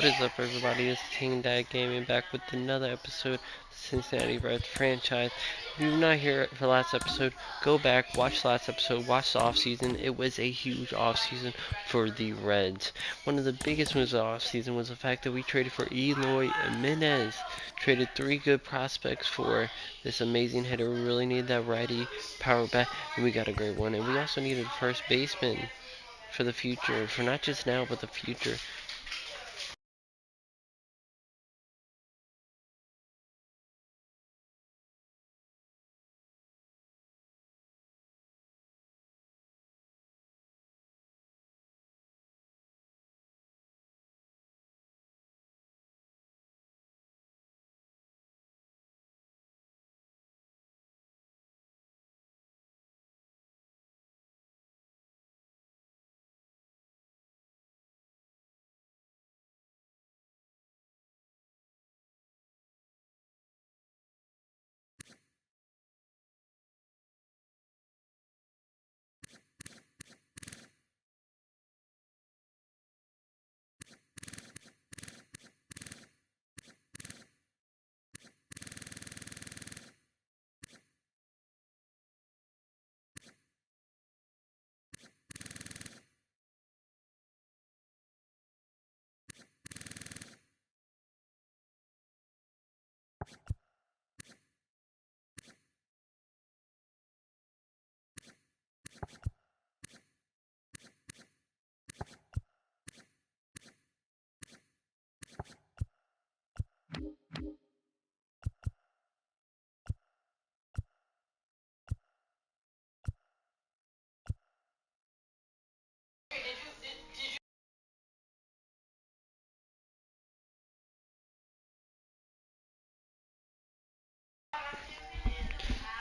What is up, everybody? It's Team Dad Gaming back with another episode of Cincinnati Reds franchise. If you're not here for last episode, go back, watch last episode, watch the offseason. It was a huge offseason for the Reds. One of the biggest moves of the offseason was the fact that we traded for Eloy Jimenez. Traded three good prospects for this amazing hitter. We really need that righty power bat, and we got a great one. And we also needed a first baseman for the future, for not just now, but the future.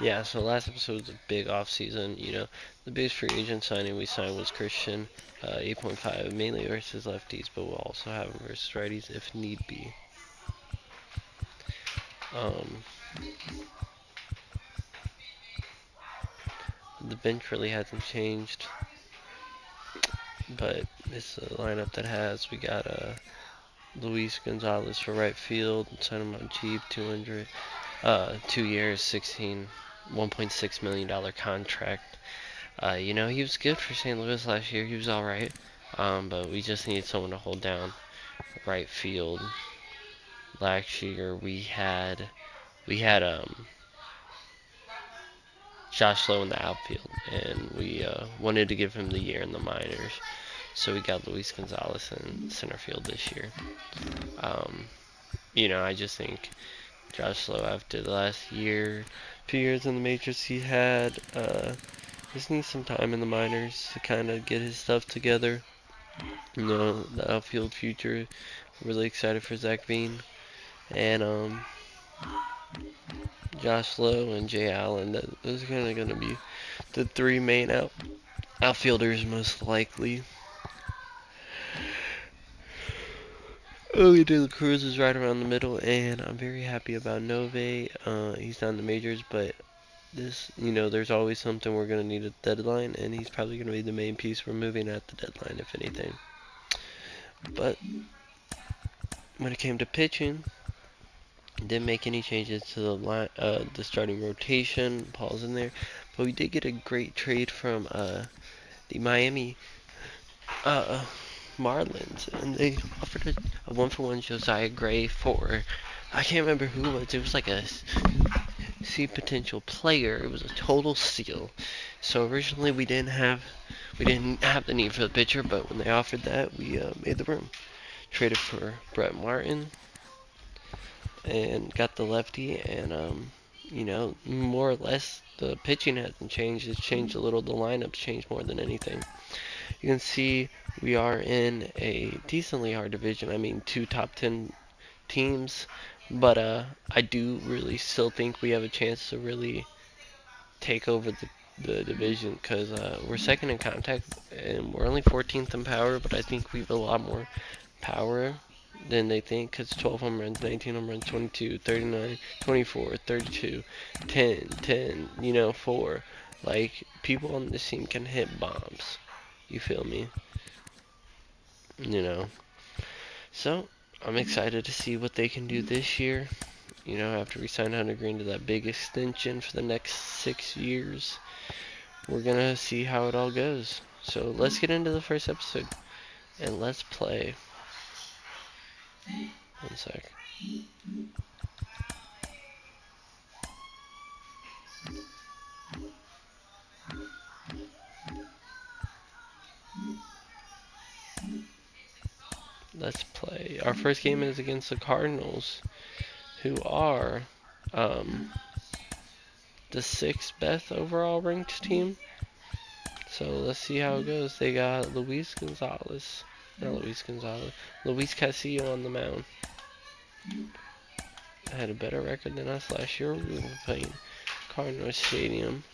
Yeah, so last episode was a big off season. The biggest free agent signing we signed was Christian, 8.5, mainly versus lefties, but we'll also have him versus righties if need be. Um, the bench really hasn't changed, but it's a lineup that has. We got Luis Gonzalez for right field, signed him on cheap, 2 years, 1.6 million dollar contract. He was good for St. Louis last year. He was all right. But we just need someone to hold down right field. Last year we had Josh Lowe in the outfield, and we wanted to give him the year in the minors, so we got Luis Gonzalez in center field this year. Um, I just think Josh Lowe, after the last year, 2 years in the majors he had, just needs some time in the minors to kind of get his stuff together. The outfield future. Really excited for Zach Bean. And Josh Lowe and Jay Allen. Those are kind of going to be the three main outfielders most likely. Ellie De La Cruz is right around the middle, and I'm very happy about Nove. He's not in the majors, but there's always something we're going to need at the deadline, and he's probably going to be the main piece we're moving at the deadline, if anything. But when it came to pitching, didn't make any changes to the starting rotation. Paul's in there, but we did get a great trade from the Miami uh, Marlins, and they offered a one-for-one Josiah Gray for, I can't remember who it was. It was like a C potential player. It was a total steal. So originally we didn't have the need for the pitcher, but when they offered that, we made the room. Traded for Brett Martin and got the lefty, and more or less the pitching hasn't changed. It's changed a little. The lineup's changed more than anything. You can see we are in a decently hard division. I mean, two top 10 teams, but I do really still think we have a chance to really take over the division, because we're second in contact and we're only 14th in power, but I think we have a lot more power than they think, because 12 home runs, 19 home runs, 22, 39, 24, 32, 10, 10, 4. Like, people on this team can hit bombs. You feel me? You know. So, I'm excited to see what they can do this year. You know, after we signed Hunter Green to that big extension for the next 6 years, we're gonna see how it all goes. So let's get into the first episode and let's play. One sec. Let's play. Our first game is against the Cardinals, who are the 6th best overall ranked team. So let's see how it goes. They got Luis Castillo on the mound. Had a better record than us last year. We were playing Cardinals Stadium.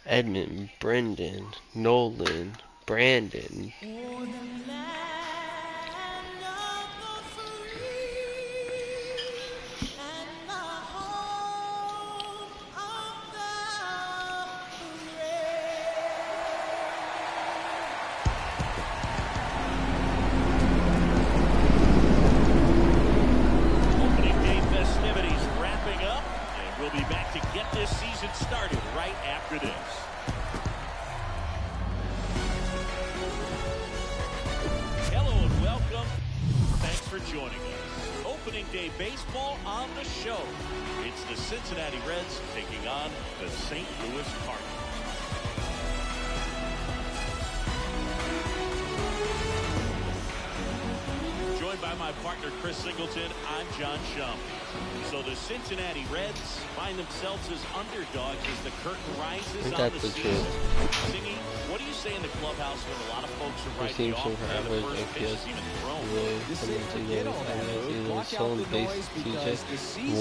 Edmund, Brendan, Nolan, Brandon. Joining us. Opening day baseball on the show. It's the Cincinnati Reds taking on the St. Louis Cardinals. Joined by my partner Chris Singleton, I'm John Shum. So the Cincinnati Reds find themselves as underdogs as the curtain rises on the season. Singing, what do you say in the clubhouse when a lot of folks are writing off and the first pitch is even thrown?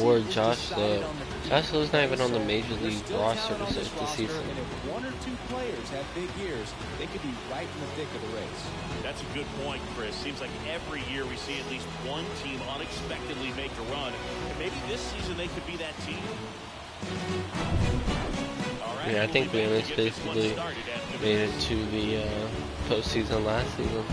Ward Josh Lowe. Josh Lowe's not even on the Major League roster to start the season. And if one or two players have big years, they could be right in the thick of the race. That's a good point, Chris. Seems like every year we see at least one team unexpectedly make a run. And maybe this season they could be that team. Right, yeah, I think we basically made it to the postseason last season.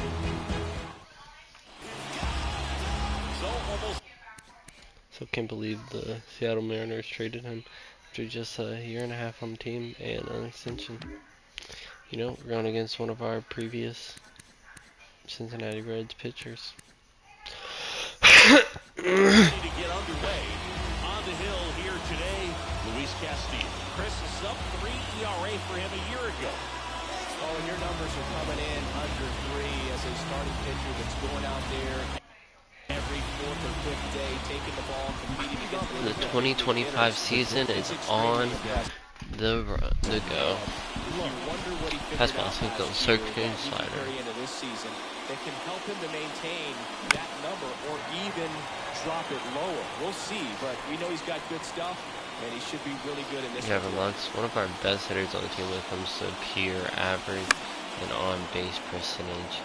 So can't believe the Seattle Mariners traded him after just a year and a half on the team and an extension. You know, we're going against one of our previous Cincinnati Reds pitchers. To get underway on the hill here today, Luis Castillo. Chris, a sub-3 ERA for him a year ago. Oh, and your numbers are coming in under 3 as a starting pitcher that's going out there every fourth or fifth day, taking the ball, competing against the 2025 season is on the go. Fastball, single, circular, slider. This season that can help him to maintain that number or even drop it lower. We'll see, but we know he's got good stuff, and he should be really good in this. Gavin Lux, one of our best hitters on the team when it comes to pure average and on-base percentage.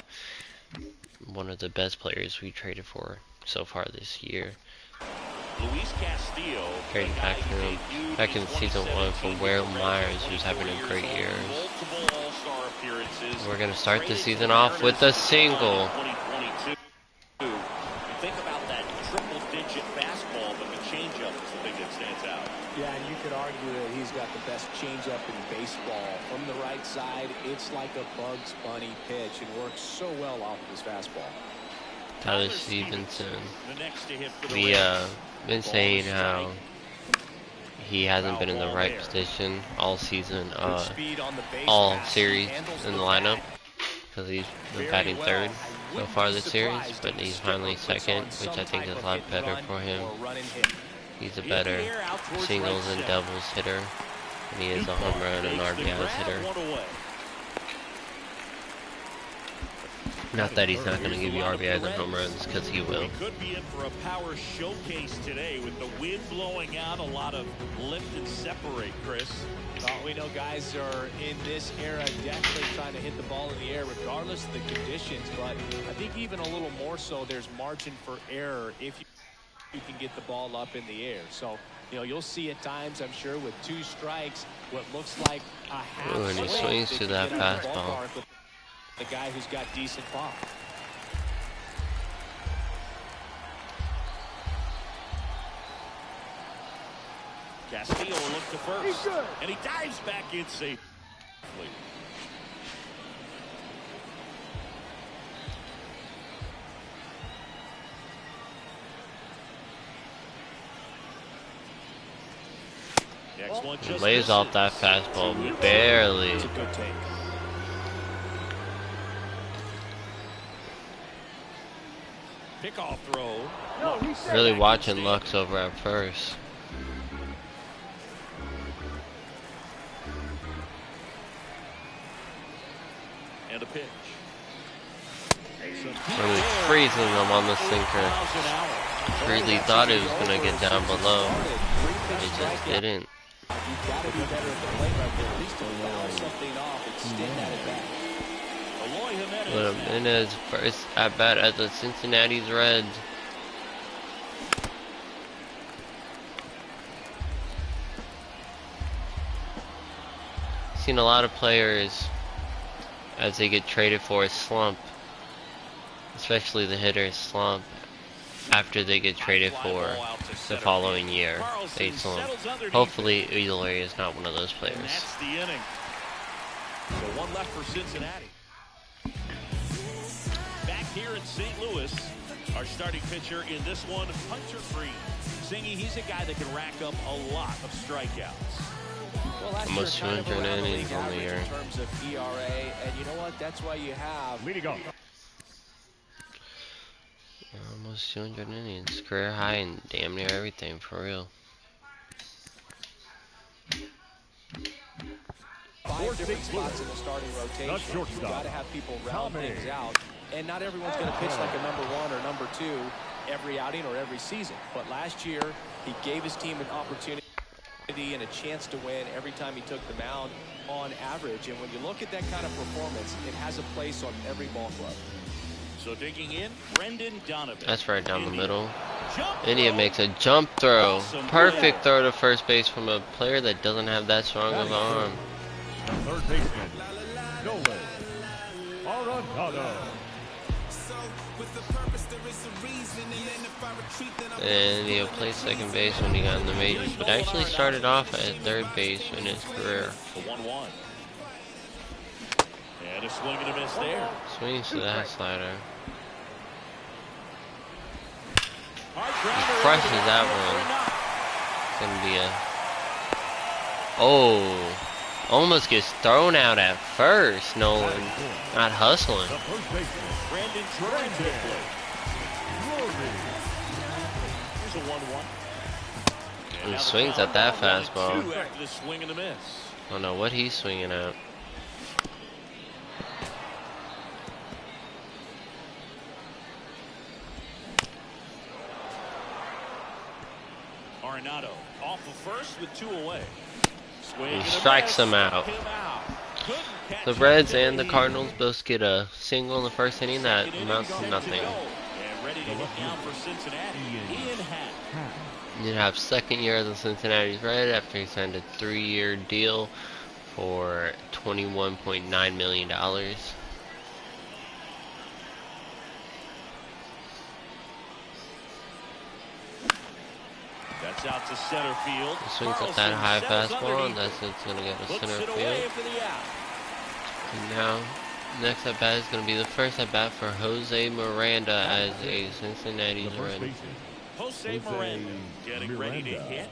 One of the best players we traded for so far this year. Luis Castillo, trading back to him back in season 1 for Will Myers, who's having a great year. We're gonna start the season off with a single. You think about that triple-digit fastball, but the changeup is the thing that stands out. Yeah, and you could argue that he's got the best changeup in baseball. From the right side, it's like a Bugs Bunny pitch. It works so well off of his fastball. Tyler Stevenson. We been saying how he hasn't been in the right position all season, all series in the lineup, because he's been batting third so far this series, but he's finally second, which I think is a lot better for him. He's a better singles and doubles hitter than he is a home run and RBIs hitter. Not that he's not going to give you RBIs and home runs, because he will. Could be in for a power showcase today with the wind blowing out, a lot of lift and separate, Chris. Well, we know guys are in this era definitely trying to hit the ball in the air regardless of the conditions, but I think even a little more so there's margin for error if you can get the ball up in the air. So, you know, you'll see at times, I'm sure, with 2 strikes, what looks like a half. Ooh, and he swings to that fastball. the guy who's got decent pop. Castillo will look to first, and he dives back in safely. Next one just Lays off that fastball barely. It's a good take. Pickoff throw. Really watching Lux over at first. And a pitch. Really freezing them on the sinker. Really thought it was going to get down below. It just didn't. You've got to be better at the plate right there. At least to foul something off, extend that at bat. Jimenez first at bat at the Cincinnati's Reds. Seen a lot of players as they get traded for a slump, especially the hitters slump after they get traded for the following year. They slump. Hopefully Eloy is not one of those players. And that's the inning. So one left for Cincinnati. Back here in St. Louis, our starting pitcher in this one, Hunter Green. Zingy, he's a guy that can rack up a lot of strikeouts. Well, almost 200 innings on the year. In terms of ERA, and you know what? That's why you have leading off. Almost 200 innings, career high in damn near everything, for real. 5 different spots in the starting rotation. You've got to have people round things out, and not everyone's going to pitch like a number 1 or number 2 every outing or every season. But last year, he gave his team an opportunity and a chance to win every time he took the mound on average. And when you look at that kind of performance, it has a place on every ball club. So digging in, Brendan Donovan. That's right down the middle. India makes a jump throw. Perfect throw to first base from a player that doesn't have that strong of an arm. Third baseman, Nolan Arenado. And he'll play second base when he got in the majors, but actually started off at third base in his career. The 1-1. And a swing and a miss there. Swings to that slider. He crushes that one. It's gonna be a... Oh! Almost gets thrown out at first, Nolan. Not hustling. Brandon Drury. Here's a 1-1. He swings at that fastball. After the swing and a miss. I don't know what he's swinging at. Arenado off of first with 2 away. He strikes him out. The Reds and the Cardinals both get a single in the first inning that amounts to nothing. And ready to look now for Cincinnati. Ian Happ. You have second year of the Cincinnati Red after he signed a 3-year deal for $21.9 million. That's out to center field. He swings at that high fastball, and that's it's going to go to center field. And now, next at bat is going to be the first at bat for Jose Miranda as a Cincinnati Red. Jose Miranda getting ready to hit.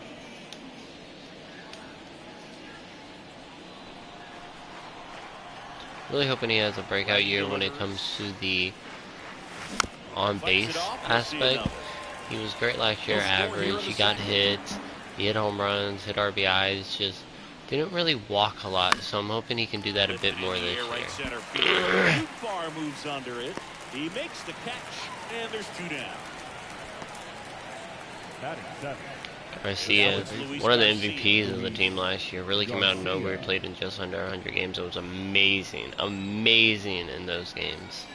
Really hoping he has a breakout year when it comes to the on-base aspect. He was great last year, average. He got hits, he hit home runs, hit RBIs, just didn't really walk a lot. So I'm hoping he can do that a bit more this year. Far moves under it. He makes the catch, and there's 2 down. Garcia, one of the MVPs of the team last year, really came out of nowhere, played in just under 100 games. It was amazing, amazing in those games.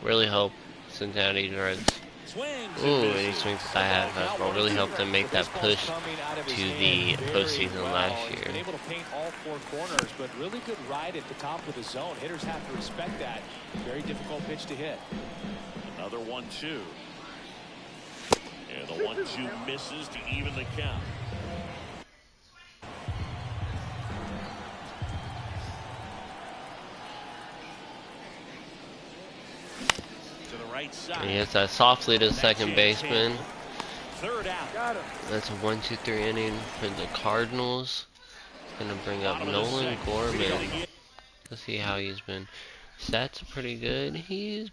Really hope Cincinnati Reds Swings and Ooh, and he misses. swings at that fastball. Really helped him make that push to the postseason last He's year. been able to paint all four corners, but really good ride at the top of the zone. Hitters have to respect that. Very difficult pitch to hit. Another 1-2. And the 1-2 misses to even the count. To the right side. He hits that softly to the second baseman. Third out. That's a 1-2-3 inning for the Cardinals. He's gonna bring up Nolan Gorman. Let's see how he's been. Stats are pretty good. He's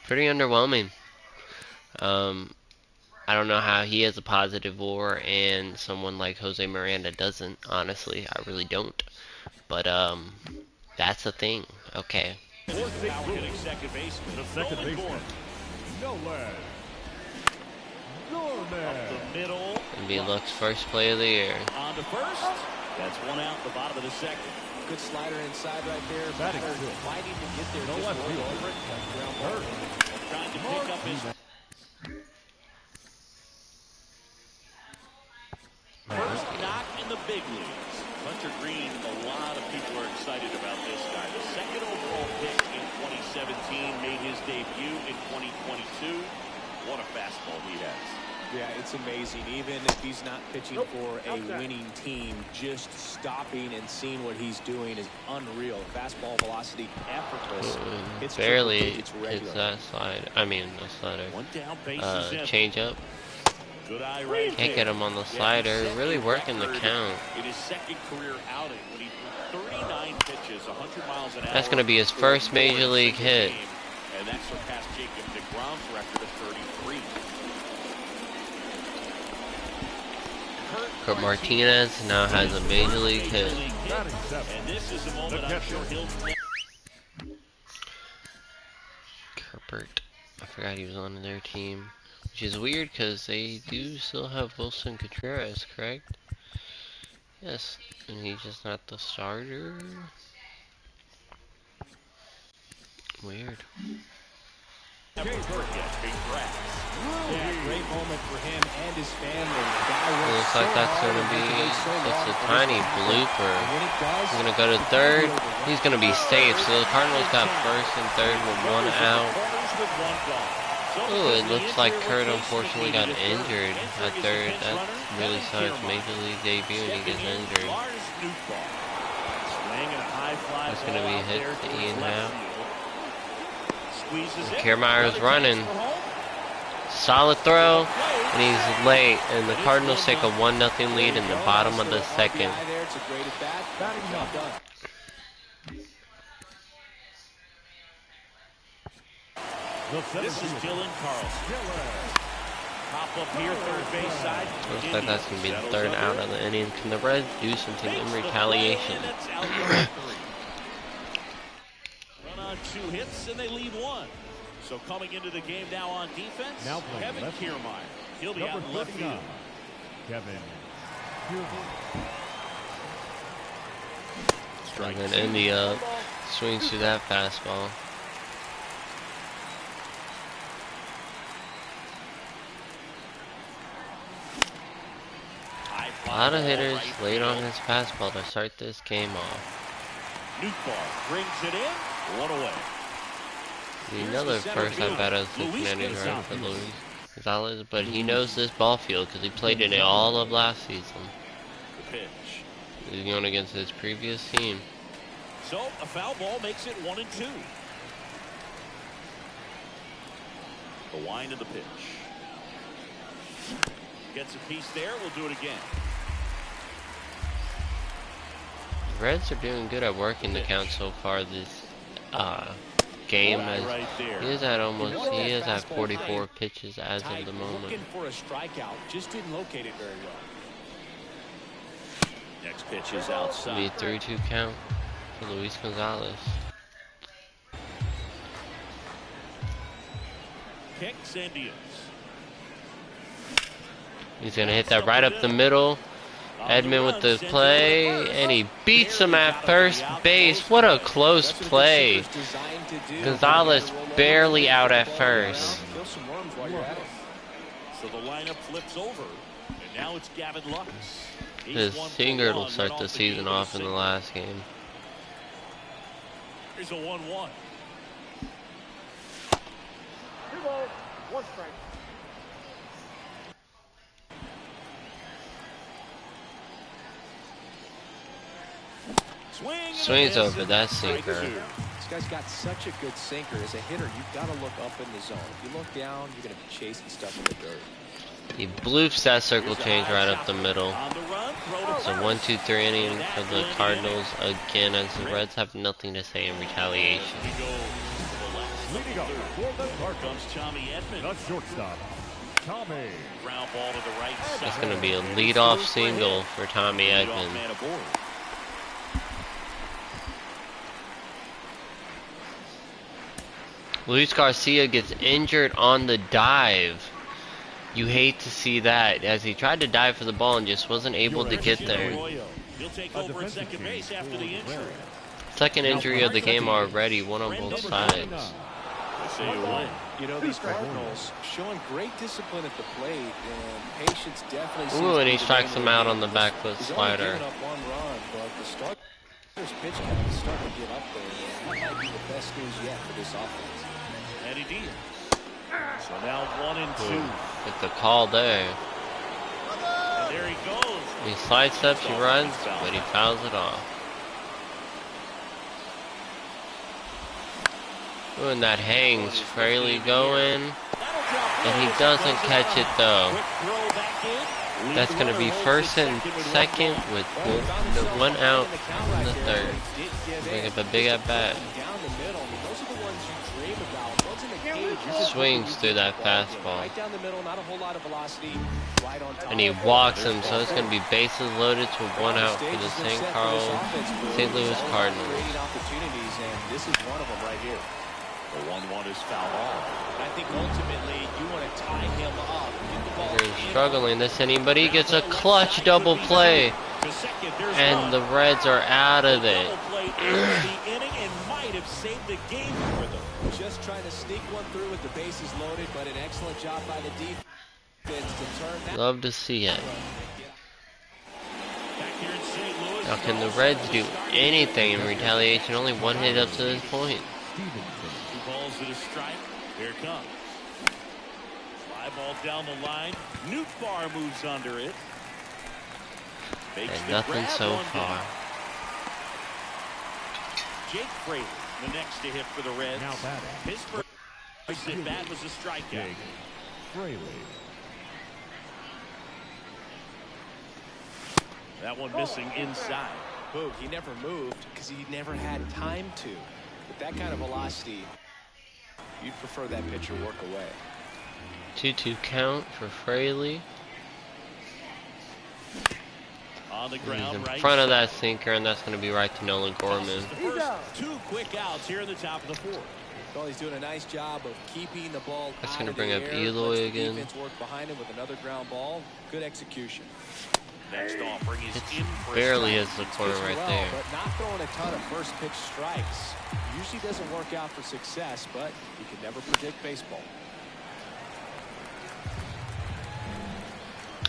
pretty underwhelming. I don't know how he has a positive WAR and someone like Jose Miranda doesn't. Honestly, I really don't. But that's the thing. Okay. Second baseman. The second baseman. Nolan Gorman. Up the middle. Gonna be Luck's first play of the year. On to first. That's one out the bottom of the second. Good slider inside right there. Batting Batter good. fighting to get there. No Just left rolled field. over it. Ground ball. Third. Trying to pick up his first knock in the big leagues. Hunter Green, a lot of people are excited about this guy. The second overall pick in 2017, made his debut in 2022. What a fastball he has. Yeah, it's amazing. Even if he's not pitching for a winning team, just stopping and seeing what he's doing is unreal. Fastball velocity, effortless. It's Barely it's hits regular. that slide. I mean, the slider. One down, bases empty. Change up. Good eye right Can't get him on the slider. Really working the count. In his second career outing, when he threw 39 pitches, 100 miles an hour. That's gonna be his first major league hit. And that surpassed Jacob deGrom's record of 33. Kurt Martinez now has a major league hit. Batting seventh. And this is a moment I'm sure he'll. Herbert. I forgot he was on their team. Which is weird because they do still have Wilson Contreras, correct? Yes. And he's just not the starter. Weird. Congrats. Yeah, great moment for him and his family. It looks like that's going to be just a tiny blooper. He's going to go to third. He's going to be safe. So the Cardinals got first and third with one out. Oh, it looks like Kurt unfortunately got injured at third. That really sucks. Major league debut and he gets injured. That's going to be a hit to Ian Happ. Kiermaier's running. Solid throw, and he's late, and the Cardinals take a 1-0 lead in the bottom of the second. This is Dylan Carlson. Pop up here, third base side. Looks like that's going to be the third out of the inning. Can the Reds do something in retaliation? Run on 2 hits, and they lead 1. So coming into the game now on defense, Now playing Kevin left field. Kiermaier. He'll be Number out in left 39, field. Kevin Kiermaier. And then India swings through that fastball. A lot of hitters late on his fastball to start this game off. Newtbar brings it in, 1 away. Another first at bat of Cincinnati run for Luis Gonzalez, but he knows this ball field because he played in it all of last season. The pitch. He's going against his previous team. So a foul ball makes it 1-2. The wind of the pitch. Gets a piece there. We'll do it again. The Reds are doing good at working the count so far this game. As Right there. he is at 44 pitches as of the moment. Looking for a strikeout, just didn't locate it very well. Next pitch is Be outside. a 3-2 count for Luis Gonzalez. Kicks and deals. He's gonna hit that right up the middle. Edmund with the play, and he beats him at first base. What a close play. Gonzalez barely out at first. So the lineup flips over, and now it's Gavin Lux. His finger will start the season off in the last game. Here's a 1-1. 2 balls, 1 strike. Swings over that sinker. This guy's got such a good sinker. As a hitter, you've got to look up in the zone. If you look down, you're going to be chasing stuff in the dirt. He bloofs that circle change right up the middle. It's a 1-2-3 inning for the Cardinals again, as the Reds have nothing to say in retaliation. Leading up for the Here comes Tommy Edmond. the shortstop, Tommy. Ground ball to the right side. It's going to be a leadoff single for Tommy Edmond. Man aboard. Luis Garcia gets injured on the dive. You hate to see that, as he tried to dive for the ball and just wasn't able to get there. He'll take over at second base after the injury. Second injury of the game already, one on both sides. You know, these Cardinals showing great discipline at the plate, and patience definitely. Ooh, and he strikes him out on the back foot slider. Up 1 run, but the starter's pitch count is starting to get up there, and that might be the best news yet for this offense. Eddie Diaz. So now 1-2. With the call there. And there he goes. He side steps, he runs, but he fouls it off. Ooh, and that hangs. Fraley going. And he doesn't catch it though. That's going to be first and second with one out in the third. Bring up a big at bat. Swings through that fastball. And he walks him, so it's going to be bases loaded to 1 out for the St. Louis Cardinals. This is one of them right here. The 1-1 is fouled off. I think ultimately you want to tie him up. Get the ball They're struggling this inning, but he gets a clutch double play. And the Reds are out of it. The inning and might have saved the game for them. Just trying to sneak one through with the bases loaded, but an excellent job by the defense to turn that. Love to see it. Back here in St. Louis. Now, can the Reds do anything in retaliation? Only 1 hit up to this point. 2 balls to the strike. Here it comes. Fly ball down the line. Nootbaar moves under it. Makes And the nothing grab so on far. down. Jake Fraley, the next to hit for the Reds. Now batting. His first at bat was a strikeout. Jake Fraley. That one missing inside. Boog, he never moved because he never had time to. With that kind of velocity, you'd prefer that pitcher work away. 2-2 count for Fraley. On the He's ground, in right front of side. that sinker, and that's going to be right to Nolan Gorman. The first 2 quick outs here in the top of the 4th. Well, he's doing a nice job of keeping the ball. That's out gonna of bring the up air, Eloy lets the again. defense work behind him with another ground ball. Good execution. Next offering is in for a Barely strike. hits the corner Pitching right well, there. but not throwing a ton of first pitch strikes. Usually doesn't work out for success, but you can never predict baseball.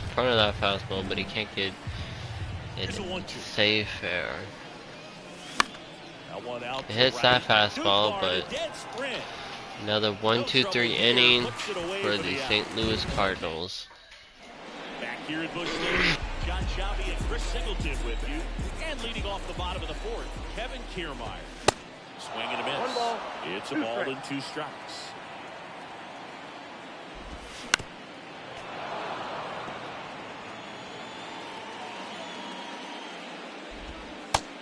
In front of that fastball, but he can't get it Here's a 1-2. safe there. That one out It to hits right. that fastball, Nootbaar, but a dead sprint. another 1-2-3 inning for the St. Louis Cardinals. Back here at Busch Stadium, John Shelby and Chris Singleton with you. And leading off the bottom of the 4th, Kevin Kiermaier. Swing and a miss. 1 ball, It's a 2 ball strikes. and 2 strikes.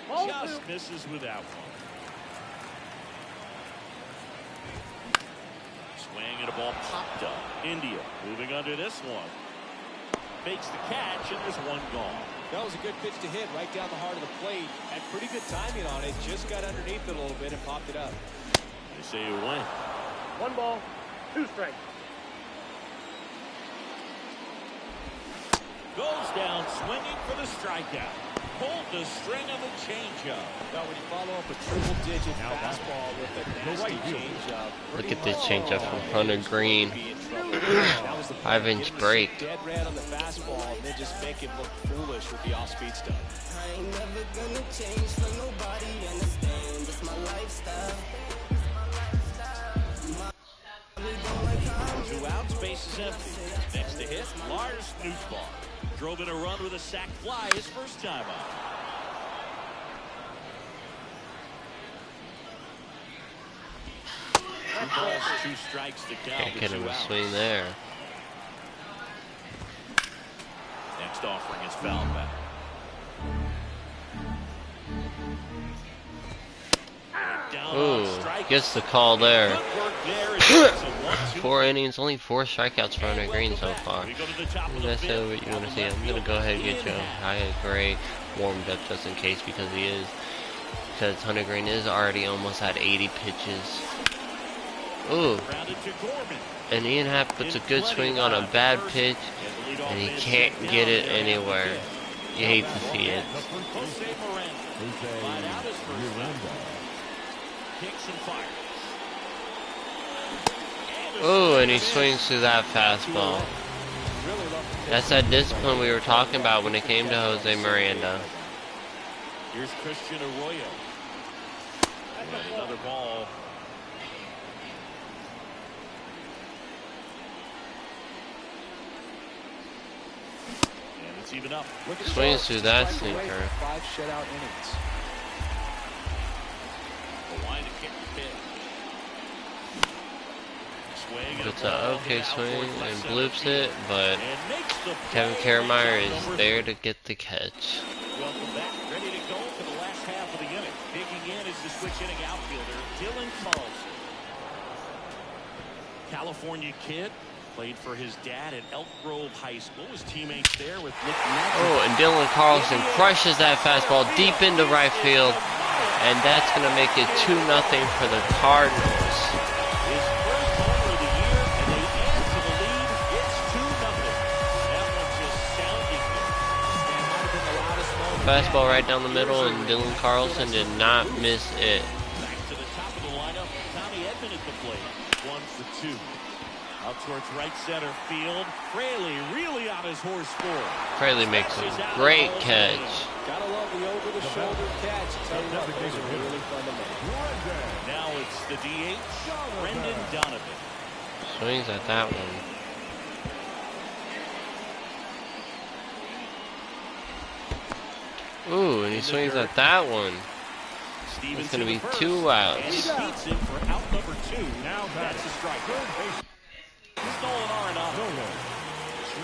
Ball Just 2. misses with that one. Swing and a ball popped up. India moving under this one. Makes the catch, and there's one gone. That was a good pitch to hit right down the heart of the plate. Had pretty good timing on it. Just got underneath it a little bit and popped it up. They say you win. 1 ball, 2 strikes. Goes down swinging for the strikeout. Pulled the string on the changeup. Now, when you follow up a triple-digit fastball with a nasty changeup, Look at this changeup from Hunter Green. 5-inch break. dead red on the fastball, and then just make him look foolish with the off-speed stuff. I ain't never gonna change for nobody, understand, it's my lifestyle. 2 outs, base is empty. Next to hit, Lars Nootbaar. Drove in a run with a sac fly his first time out. Two balls, 2 strikes to count. Can't get him with 2 a outs. swing there. Next offering is foul back. Down on Ooh, strike. gets the call there. Good work there. It's a 1-2. 4 innings, only 4 strikeouts for Hunter Green so Welcome far. back. We go to the top of the That's fifth. what you want to see. Out I'm gonna go ahead and get in Joe half. High Gray warmed up just in case because Hunter Green is already almost at 80 pitches. Ooh, Grounded to Gorman. and Ian Happ puts a good swing on a bad pitch, and he can't get it anywhere. You hate to see it. Jose Miranda. Line out his first out. Kicks and fires. Ooh, and he swings through that fastball. That's that discipline we were talking about when it came to Jose Miranda. Here's Christian Arroyo. And another ball. And it's even up. Swings through that sinker. 5 shutout innings. The line to kick the pitch. Swing and a It's ball a okay hit out swing towards left and center bloops field. it, but And makes the Kevin play. Kiermaier Shot is number there to get the catch. Welcome back. Ready to go for the last half of the inning. Digging in is the switch hitting outfielder, Dylan Carlson. California kid. Played for his dad at Elk Grove High School. His teammates there with Nick Oh, and Dylan Carlson crushes that fastball deep into right field, and that's going to make it 2-0 for the Cardinals. His first homer of the year, and they add to the lead. It's 2-0. That one just sounding good. And might have been the loudest moment. Fastball right down the middle, and Dylan Carlson did not miss it. Back to the top of the lineup. Tommy Edman at the plate. 1 for 2. Out towards right center field. Fraley really on his horse score. Fraley makes a great catch. Gotta love the over-the-shoulder catch. Tell you what, those are really fun to make. Now it's the DH, Brendan Donovan. Swings at that one. Ooh, and he swings at that one. Stevens It's going to in be the 2 first, outs. And he beats him for out number 2. Now that's a strike. Stolen Arenado.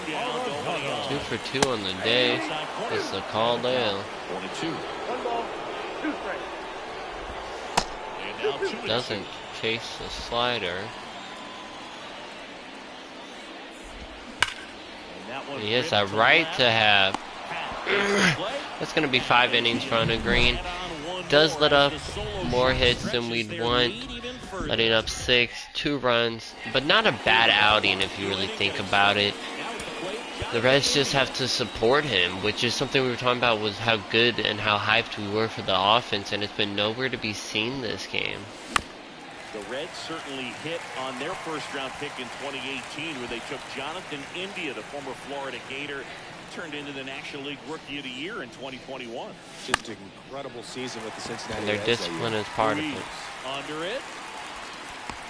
2 down, nobody on. 2 for 2 on the day. It's the call there. 1-2. 1 ball, 2 strikes. And now 2-2. Doesn't chase the slider. And that one He hits ripped that right left. to have. Play. That's going to be 5 innings for Hunter Green. Does let up more hits than we'd want, letting up 6, 2 runs, but not a bad outing if you really think about it. The Reds just have to support him, which is something we were talking about, was how good and how hyped we were for the offense, and it's been nowhere to be seen this game. The Reds certainly hit on their first-round pick in 2018, where they took Jonathan India, the former Florida Gator, turned into the National League Rookie of the Year in 2021. Just an incredible season with the Cincinnati And their Reds. discipline is part of it. Under it.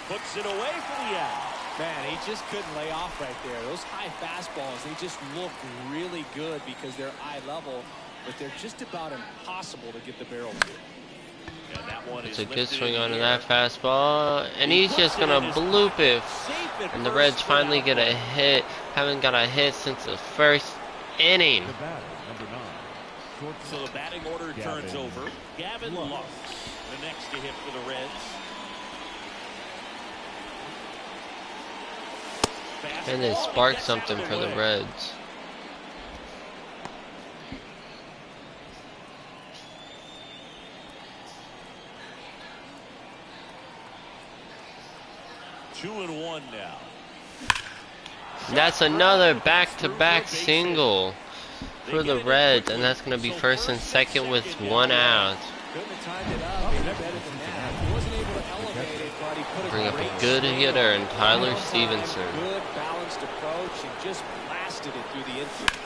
Puts it away for the out. Man, he just couldn't lay off right there. Those high fastballs, they just look really good because they're eye level, but they're just about impossible to get the barrel to. And that one It's is a good lifted swing in the onto air. that fastball, and he's just going to bloop it. Safe at And the first Reds for finally that get a one. hit. Haven't got a hit since the first inning. The batter, number 9. So the batting order turns over. Gavin Lux, the next to hit for the Reds. And they sparked something for the Reds. Two and one now. That's another back-to-back single. for the Reds, and that's going to be first and second with 1 out. Couldn't have timed it up any better than that. He wasn't able to elevate it, but he put a Bring up great a good swing hitter in Tyler on time, Stevenson. Good balanced approach and just blasted it through the infield.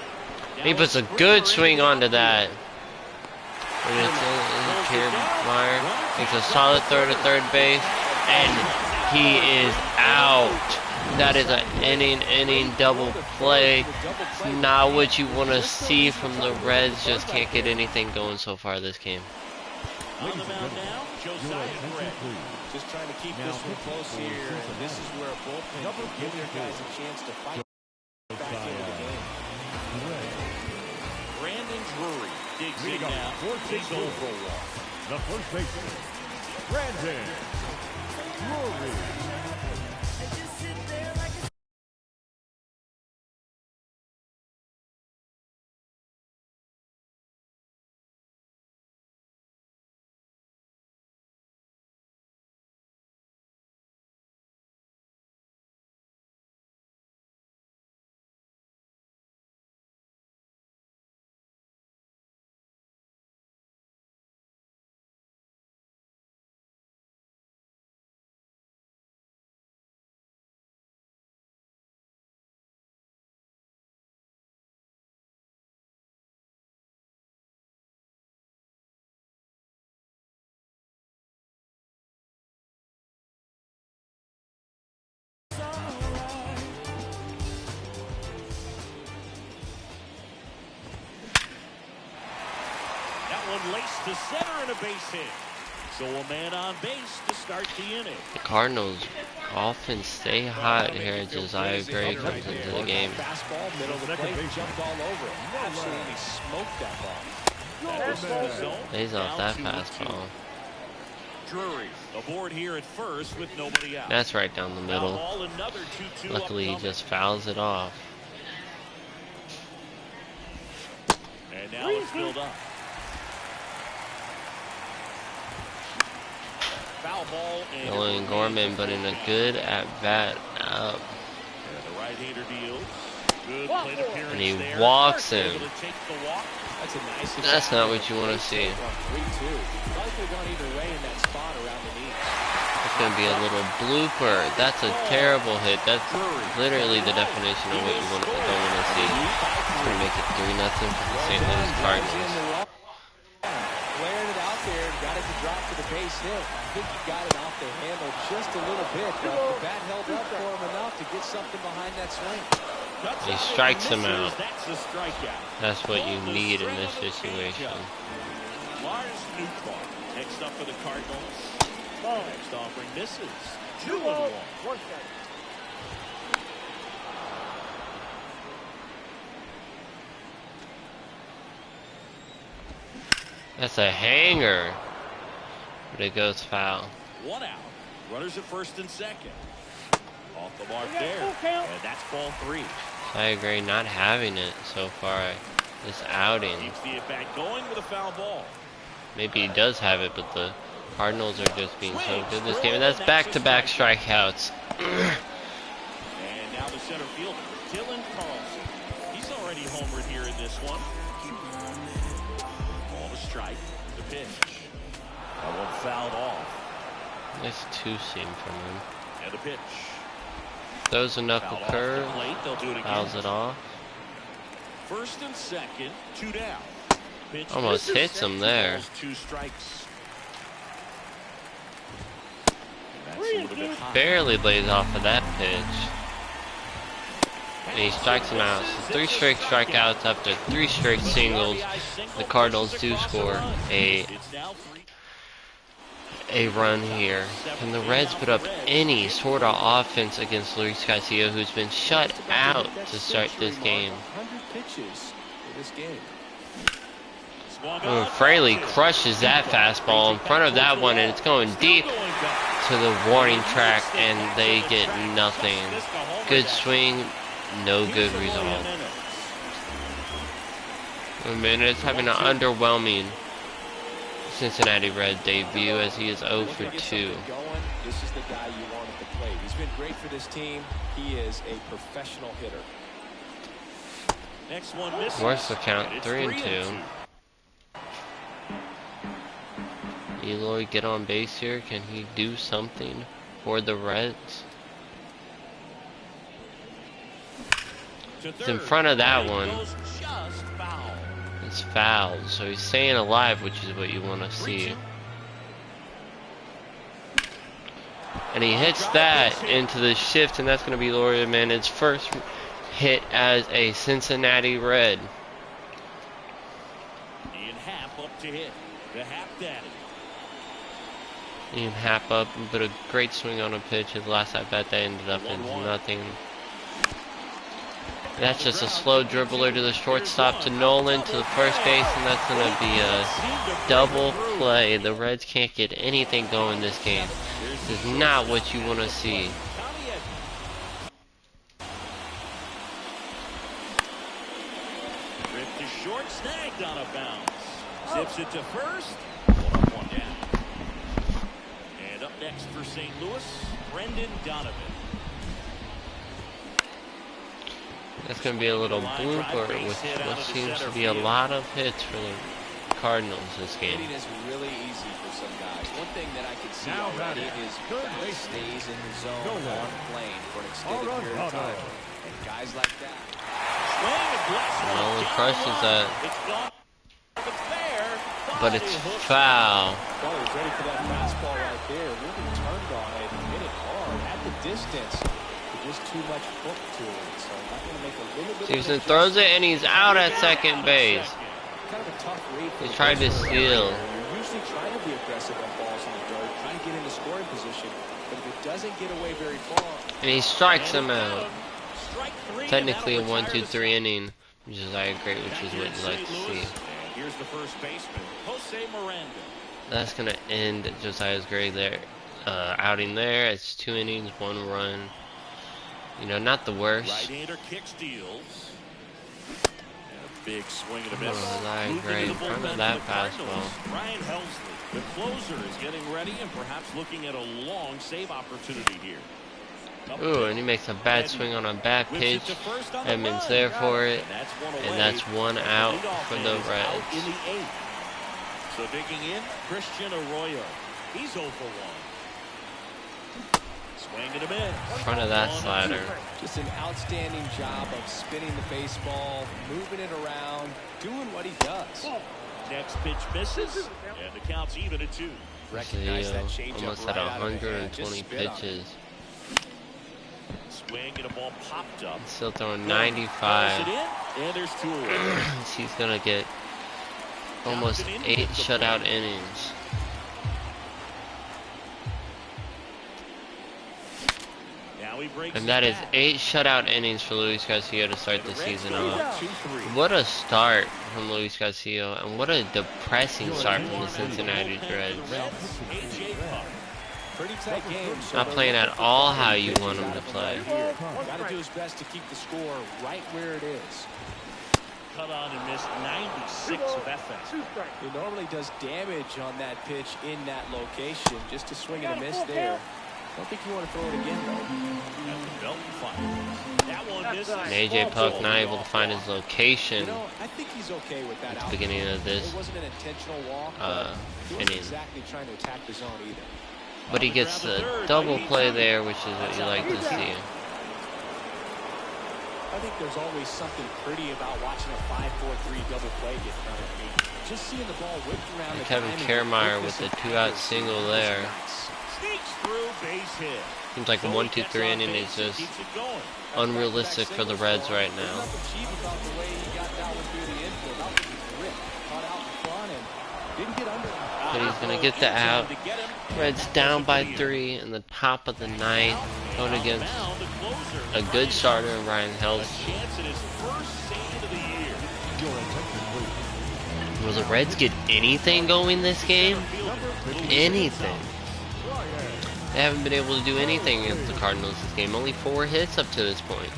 He puts a good swing onto that. And it's Kiermaier makes a solid throw to third base, and he is out. That is an inning double play. Not what you want to see from the Reds. Just can't get anything going so far this game. On the mound now, Josiah Gray. Just trying to keep this one close here, and this is where a bullpen can give their guys a chance to fight back into the game. Brandon Drury digs in now. He's over for a walk. The first baseman, Brandon Drury. One laced to center and a base hit. So a man on base to start the inning. The Cardinals often stay hot here. Josiah Gray comes into the game. Fastball, middle of the plate, jumped all over it. Absolutely smoked that ball. That was the zone. Lays off Down that 2-2. fastball. Drury aboard here at first with nobody out. That's right down the middle. Ball, another 2-2 Luckily, he upcoming. just fouls it off. And now it's filled up. Foul ball and Nolan Gorman, but in a good at-bat up. And the right-hander deals. Good plate appearance And he there. walks Able him. to take the walk. That's a nice That's not what you want to see. 3-2. Probably could have gone either way in that spot around the knees. It's going to be a little blooper. That's a terrible hit. That's literally the definition of what you don't want to see. It's going to make it 3-0 for the St. Louis Cardinals. Flared it out there and got it to drop to the base hit. I think he got it off the handle just a little bit, but the bat held up for him enough to get something behind that swing. He strikes him out. That's a strikeout. That's what you need in this situation. Lars Nootbaar next up for the Cardinals. Next offering misses. 2-1. That's a hanger. But it goes foul. 1 out. Runners at first and second. Off the mark there. And that's ball 3. Josiah Gray not having it so far this outing. Keeps the at-bat going with a foul ball. Maybe he does have it, but the Cardinals are just being so good this game. And that's back-to-back strikeouts. And now the center fielder, Dylan Carlson. He's already homered here in this one. Ball to strike. The pitch. That one fouled off. Nice two-seam from him. And the pitch. Throws a knuckle Foul off curve. the plate. They'll do it again. Fouls it off. First and second, 2 down. Pitch Almost misses. hits him there. 2 strikes. And that's a little bit high. Barely lays off of that pitch. And he strikes him out. So 3 straight strikeouts after 3 straight singles. The Cardinals do score a run here. Can the Reds put up any sort of offense against Luis Castillo, who's been shut out to start this game? 100 pitches for this game. Fraley crushes that fastball in front of that one, and it's going deep to the warning track, and they get nothing. Good swing, no good result. It's having an underwhelming Cincinnati Red debut as he is 0 for 2. This is the guy you want at the plate. He's been great for this team. He is a professional hitter. Next one misses. Worse the count, And it's 3-2. Eloy get on base here. Can he do something for the Reds? It's in front of that one. It's fouled, so he's staying alive, which is what you want to see. And he hits that into the shift, and that's going to be Laurie Manon's first hit as a Cincinnati Red. Ian Happ up to hit. The Happ daddy. Ian Happ up, but a great swing on a pitch. His last at bat that ended up in nothing. That's just a slow dribbler to the shortstop, to Nolan, to the first base, and that's going to be a double play. The Reds can't get anything going this game. This is not what you want to see. Ripped to short, snagged on a bounce. Zips it to first. One up, one down. And up next for St. Louis, Brendan Donovan. That's going to be a little blooper with what seems to be a lot of hits for the Cardinals this game. Hitting is really easy for some guys. One thing that I can see already is guy stays in the zone on plane for an extended period of time. And guys like that. Well, he crushes that. But it's foul. Well, he's ready for that fastball right there. Really turned on it and hit it hard at the distance. Just too much hook to it, so I'm not going to make a little bit. Stevenson throws it and he's out at second base. Kind of a tough read. He tried to steal. You're usually trying to be aggressive on balls in the dirt, trying to get into scoring position, but if it doesn't get away very far. And he strikes him out. Technically a 1-2-3 inning, which is great, which is what you like to see. Here's the first baseman, Jose Miranda. That's gonna end Josiah's great there. Outing there. It's 2 innings, 1 run. You know, not the worst. Right-hander kick steals. And a big swing and a miss. Oh, great in front of that fastball. Ryan Helsley, the closer, is getting ready and perhaps looking at a long save opportunity here. Ooh, and he makes a bad swing on a bad pitch. Edmonds there for it, and that's 1 out for the Reds. So digging in, Christian Arroyo. He's 0 for 1. Swing and a miss. In front of that slider. Just an outstanding job of spinning the baseball, moving it around, doing what he does. Next pitch misses, and the count's even at 2. Recognize that change almost up at right out of the hand. 120 pitches. Swing and a ball popped up. Still throwing 95. And there's 2 away. He's gonna get almost 8 shutout innings. And that is 8 shutout innings for Luis Garcia to start the season off. What a start from Luis Garcia, and what a depressing start from the Cincinnati Reds. Not playing at all how you want him to play. Got to do his best to keep the score right where it is. Cut on and missed 96 of FX. He normally does damage on that pitch in that location. Just a swing and a miss there. I don't think you want to throw it again, though. That one misses. And AJ Puck not able to find his location You know, I think he's okay with that at the beginning of this It wasn't an intentional walk, but he wasn't inning. exactly trying to attack the zone either. But he gets a double play there, which is what you like to see. I think there's always something pretty about watching a 5-4-3 double play get done. Just seeing the ball whipped around the Kevin Kiermaier with the 2-out single there. Sneaks through, base hit. Seems like a 1-2-3 inning is just unrealistic for the Reds right now. But he's going to get the out. Reds down by 3 in the top of the 9th, going against a good starter in Ryan Helsley. Will the Reds get anything going this game? Anything. They haven't been able to do anything against the Cardinals this game. Only 4 hits up to this point.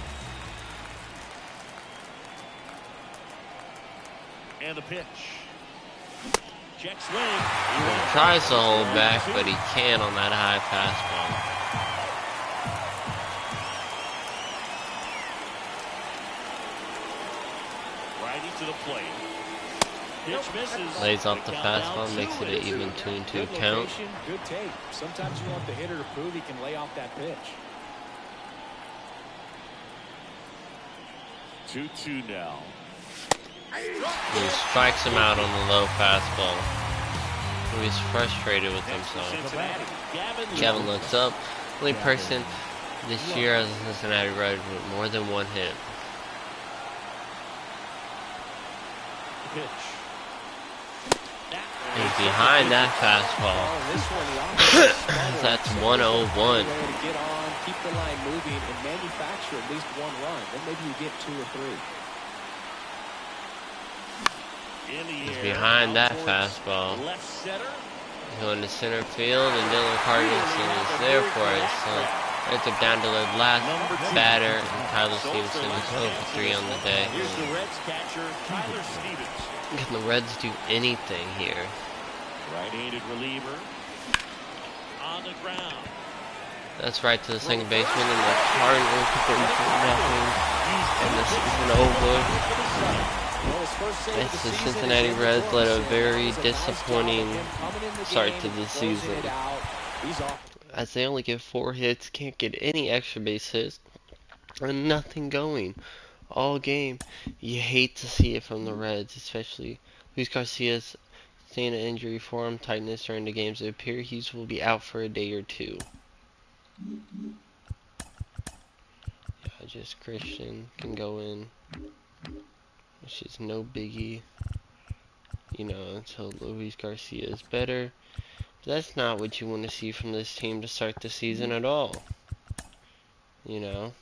And the pitch. Check swing. He tries to hold back, but he can't on that high fastball. to the plate. Pitch misses. Lays off the count fastball, now makes it an 2-2. even 2-2 Good count. location, good take. Sometimes you want the hitter to prove he can lay off that pitch. 2-2 now. He strikes him out on the low fastball. He's frustrated with Next for himself. Cincinnati, Gavin looks up. Only person this year as a Cincinnati Red with more than one hit. Pitch. He's behind that fastball. That's 101. To get on, keep the line moving, and manufacture at least one run. Then maybe you get 2 or 3. He's behind that fastball. Left center. Going to center field, and Dylan Carlson is there for it. So it's down to the last batter, and Tyler Stevenson is 0 for 3 on the day. Here's the Reds catcher, Tyler Stevens. Can the Reds do anything here? Right-handed reliever. On the ground. That's right to the second baseman, and the Cardinals have been nothing, and the season over. It's the Cincinnati Reds let a very disappointing start to the season, as they only get 4 hits, can't get any extra base hits, and nothing going all game. You hate to see it from the Reds, especially Luis Garcia's staying in injury form, tightness during the games. It appears he will be out for a day or 2. Yeah, just Christian can go in, which is no biggie, you know, until Luis Garcia is better. But that's not what you want to see from this team to start the season at all. You know,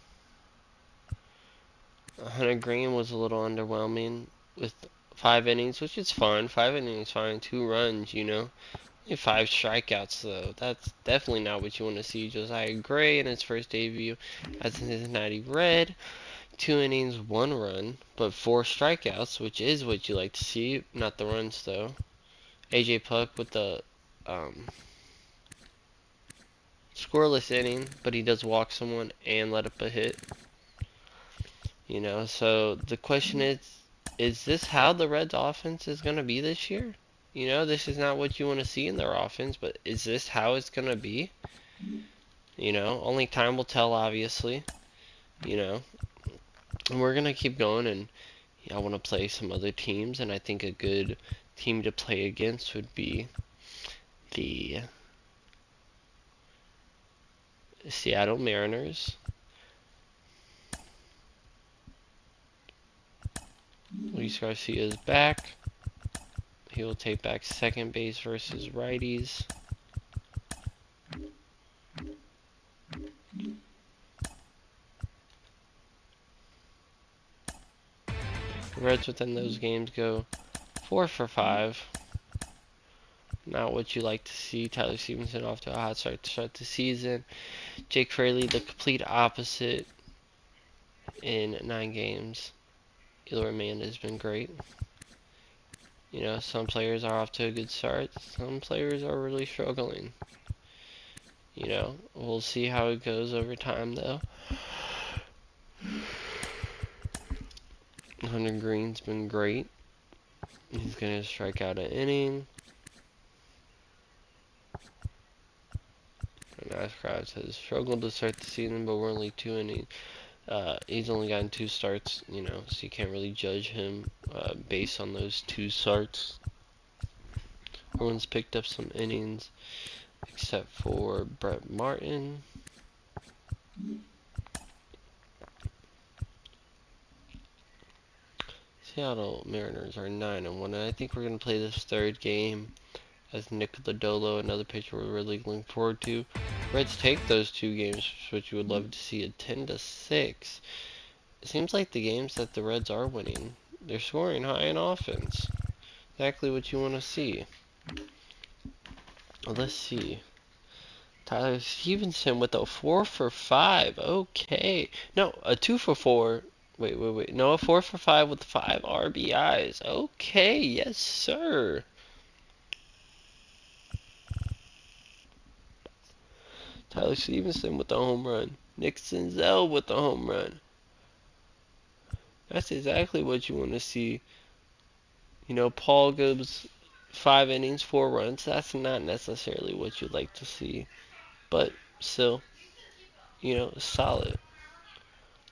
Hunter Green was a little underwhelming with 5 innings, which is fine. 5 innings fine, 2 runs, you know. Only 5 strikeouts, though. That's definitely not what you want to see. Josiah Gray in his first debut as a Cincinnati Red. 2 innings, 1 run, but 4 strikeouts, which is what you like to see. Not the runs, though. AJ Puck with the scoreless inning, but he does walk someone and let up a hit. You know, so the question is this how the Reds' offense is going to be this year? You know, this is not what you want to see in their offense, but is this how it's going to be? You know, only time will tell, obviously. You know, and we're going to keep going, and I want to play some other teams, and I think a good team to play against would be the Seattle Mariners. Luis Garcia is back. He will take back second base versus righties. The Reds within those games go 4 for 5. Not what you like to see. Tyler Stevenson off to a hot start to start the season. Jake Fraley, the complete opposite in 9 games. Eloy Amanda has been great. You know, some players are off to a good start. Some players are really struggling. You know, we'll see how it goes over time, though. Hunter Green's been great. He's going to strike out an inning. Ashcraft has struggled to start the season, but we're only 2 innings. He's only gotten 2 starts, you know, so you can't really judge him based on those 2 starts. Everyone's picked up some innings except for Brett Martin. Seattle Mariners are 9-1, and I think we're going to play this 3rd game as Nick Lodolo, another pitcher we're really looking forward to. Reds take those 2 games, which you would love to see, a 10-6. It seems like the games that the Reds are winning, they're scoring high in offense. Exactly what you want to see. Well, let's see. Tyler Stevenson with a 4 for 5. Okay. No, a 2 for 4. Wait. No, a 4 for 5 with 5 RBIs. Okay, yes, sir. Tyler Stevenson with the home run. Nick Senzel with the home run. That's exactly what you want to see Paul goes 5 innings, 4 runs. That's not necessarily what you'd like to see, but still, solid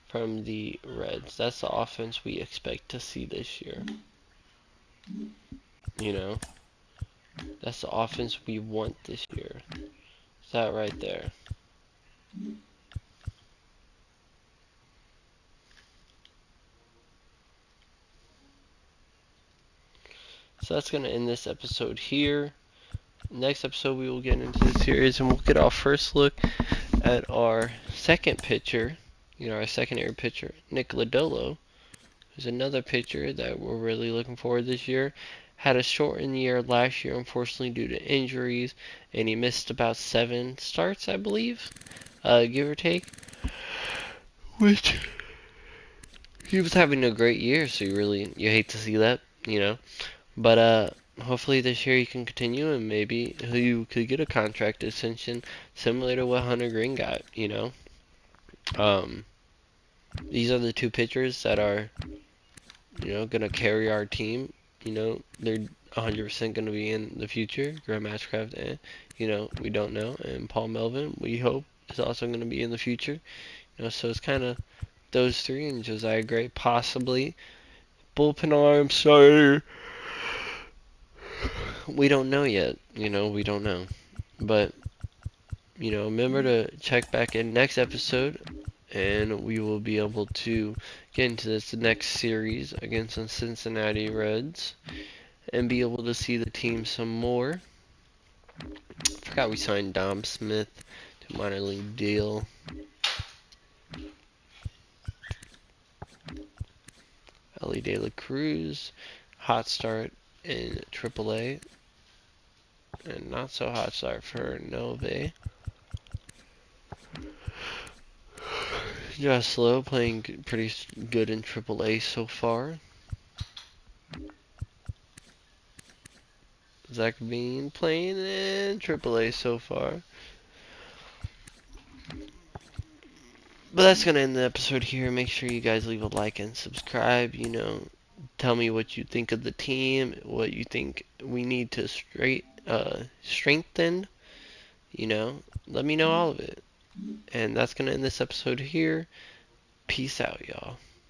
from the Reds. That's the offense we expect to see this year. You know, that's the offense we want this year. That right there. So that's going to end this episode here. Next episode, we will get into the series and we'll get our first look at our second pitcher, our secondary pitcher, Nick Lodolo, who's another pitcher that we're really looking forward this year. Had a shortened year last year, unfortunately, due to injuries, and he missed about 7 starts, I believe, give or take. Which he was having a great year, so you hate to see that. But hopefully this year he can continue, and maybe you could get a contract extension similar to what Hunter Green got. These are the two pitchers that are, going to carry our team. They're 100% going to be in the future. Graham Ashcraft, we don't know. And Paul Melvin, we hope, is also going to be in the future. So it's kind of those three, and Josiah Gray possibly. Bullpen arm, sorry. We don't know yet. We don't know. But, remember to check back in next episode, and we will be able to get into this next series against the Cincinnati Reds and be able to see the team some more. Forgot we signed Dom Smith to a minor league deal. Ellie De La Cruz, hot start in AAA, and not so hot start for Nove. Josh Lowe playing pretty good in AAA so far. Zach Bean playing in AAA so far. But that's going to end the episode here. Make sure you guys leave a like and subscribe. Tell me what you think of the team, what you think we need to strengthen. Let me know all of it. And that's going to end this episode here. Peace out, y'all.